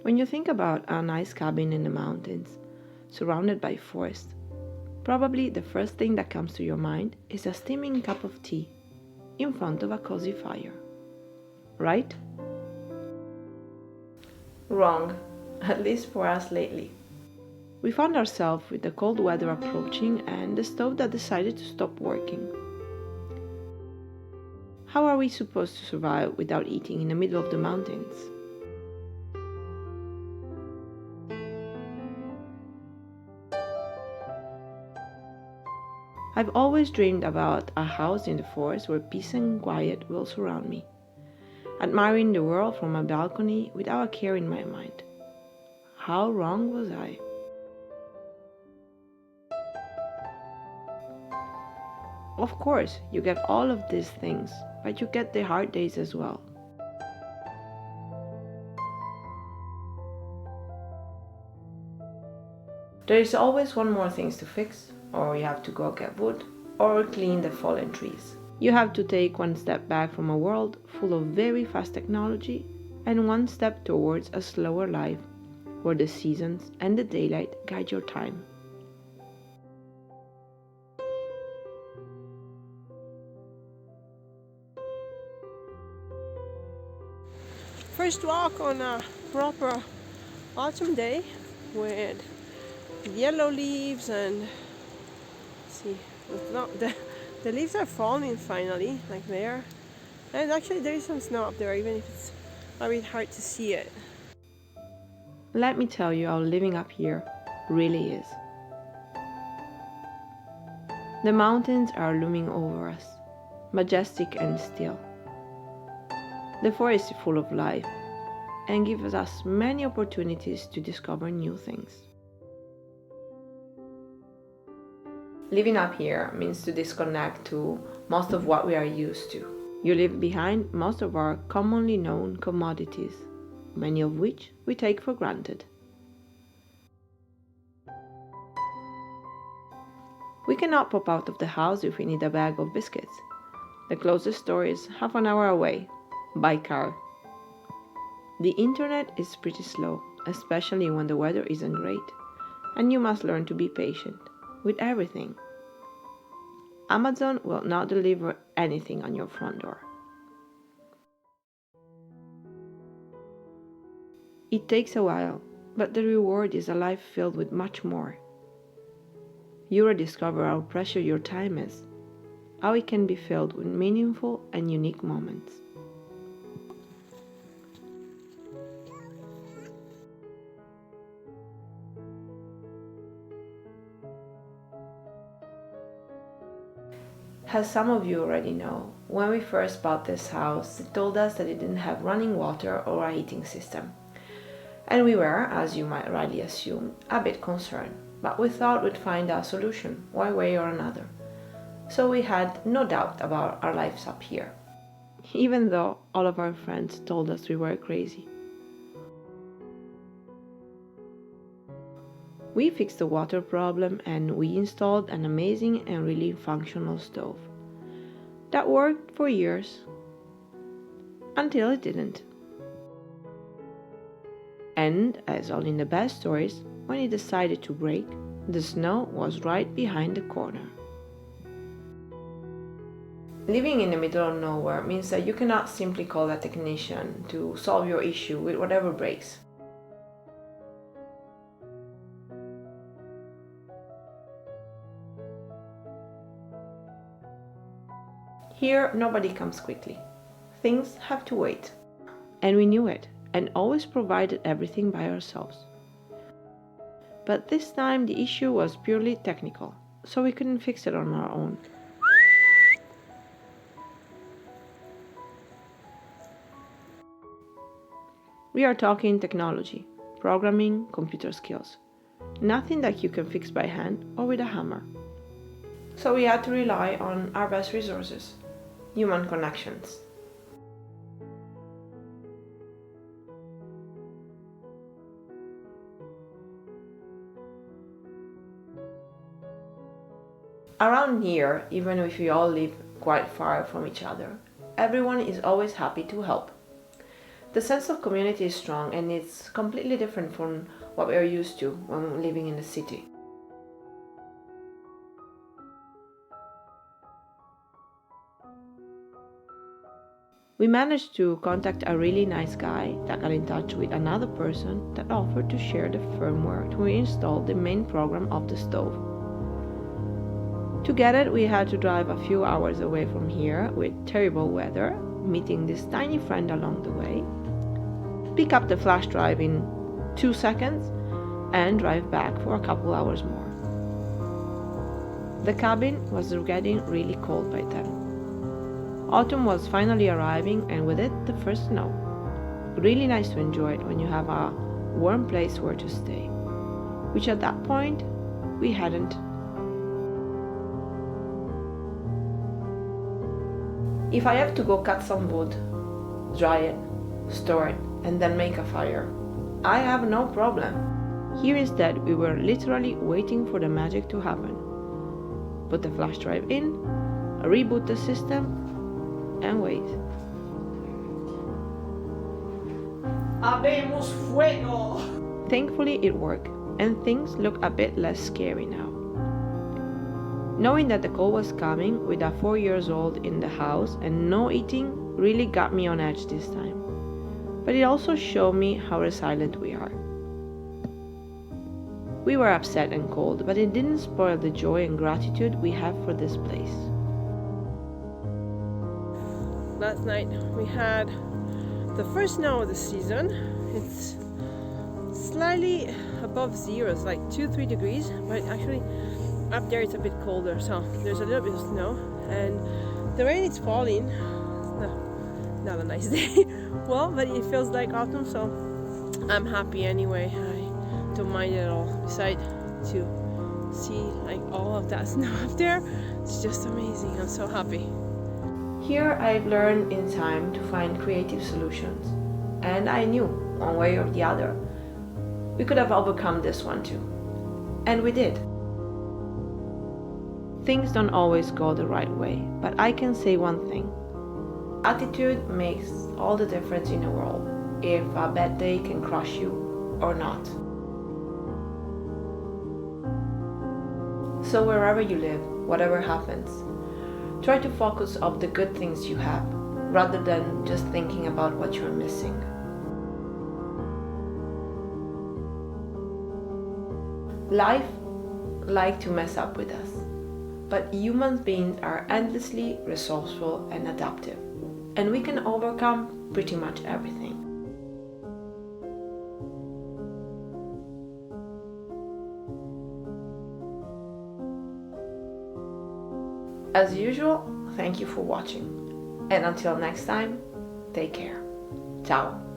When you think about a nice cabin in the mountains, surrounded by forest, probably the first thing that comes to your mind is a steaming cup of tea in front of a cozy fire, right? Wrong, at least for us lately. We found ourselves with the cold weather approaching and the stove that decided to stop working. How are we supposed to survive without eating in the middle of the mountains? I've always dreamed about a house in the forest where peace and quiet will surround me, admiring the world from a balcony without a care in my mind. How wrong was I? Of course, you get all of these things, but you get the hard days as well. There is always one more thing to fix, or you have to go get wood, or clean the fallen trees. You have to take one step back from a world full of very fast technology and one step towards a slower life where the seasons and the daylight guide your time. First walk on a proper autumn day with yellow leaves and see, the leaves are falling finally, like there. And actually there is some snow up there, even if it's a bit hard to see it. Let me tell you how living up here really is. The mountains are looming over us, majestic and still. The forest is full of life and gives us many opportunities to discover new things. Living up here means to disconnect to most of what we are used to. You leave behind most of our commonly known commodities, many of which we take for granted. We cannot pop out of the house if we need a bag of biscuits. The closest store is half an hour away, by car. The internet is pretty slow, especially when the weather isn't great, and you must learn to be patient with everything. Amazon will not deliver anything on your front door. It takes a while, but the reward is a life filled with much more. You will discover how precious your time is, how it can be filled with meaningful and unique moments. As some of you already know, when we first bought this house, they told us that it didn't have running water or a heating system. And we were, as you might rightly assume, a bit concerned, but we thought we'd find a solution, one way or another. So we had no doubt about our lives up here, even though all of our friends told us we were crazy. We fixed the water problem and we installed an amazing and really functional stove. That worked for years, until it didn't. And, as all in the best stories, when it decided to break, the snow was right behind the corner. Living in the middle of nowhere means that you cannot simply call a technician to solve your issue with whatever breaks. Here, nobody comes quickly. Things have to wait. And we knew it, and always provided everything by ourselves. But this time the issue was purely technical, so we couldn't fix it on our own. We are talking technology, programming, computer skills. Nothing that you can fix by hand or with a hammer. So we had to rely on our best resources, human connections. Around here, even if we all live quite far from each other, everyone is always happy to help. The sense of community is strong and it's completely different from what we are used to when living in the city. We managed to contact a really nice guy that got in touch with another person that offered to share the firmware to reinstall the main program of the stove. To get it, we had to drive a few hours away from here with terrible weather, meeting this tiny friend along the way, pick up the flash drive in 2 seconds, and drive back for a couple hours more. The cabin was getting really cold by then. Autumn was finally arriving, and with it the first snow. Really nice to enjoy it when you have a warm place where to stay, which at that point we hadn't. If I have to go cut some wood, dry it, store it, and then make a fire, I have no problem. Here instead we were literally waiting for the magic to happen. Put the flash drive in, reboot the system, and wait. Habemos fuego! Thankfully it worked, and things look a bit less scary now. Knowing that the cold was coming with a 4-year-old in the house and no eating really got me on edge this time. But it also showed me how resilient we are. We were upset and cold, but it didn't spoil the joy and gratitude we have for this place. Last night we had the first snow of the season. It's slightly above zero, it's like 2-3 degrees, but actually up there it's a bit colder, so there's a little bit of snow and the rain is falling. No, not a nice day. Well, but it feels like autumn, so I'm happy anyway. I don't mind it at all. Besides, to see like all of that snow up there, it's just amazing. I'm so happy. Here I've learned in time to find creative solutions, and I knew, one way or the other, we could have overcome this one too. And we did. Things don't always go the right way, but I can say one thing. Attitude makes all the difference in the world, if a bad day can crush you or not. So wherever you live, whatever happens, try to focus on the good things you have, rather than just thinking about what you're missing. Life likes to mess up with us, but human beings are endlessly resourceful and adaptive, and we can overcome pretty much everything. As usual, thank you for watching, and until next time, take care. Ciao.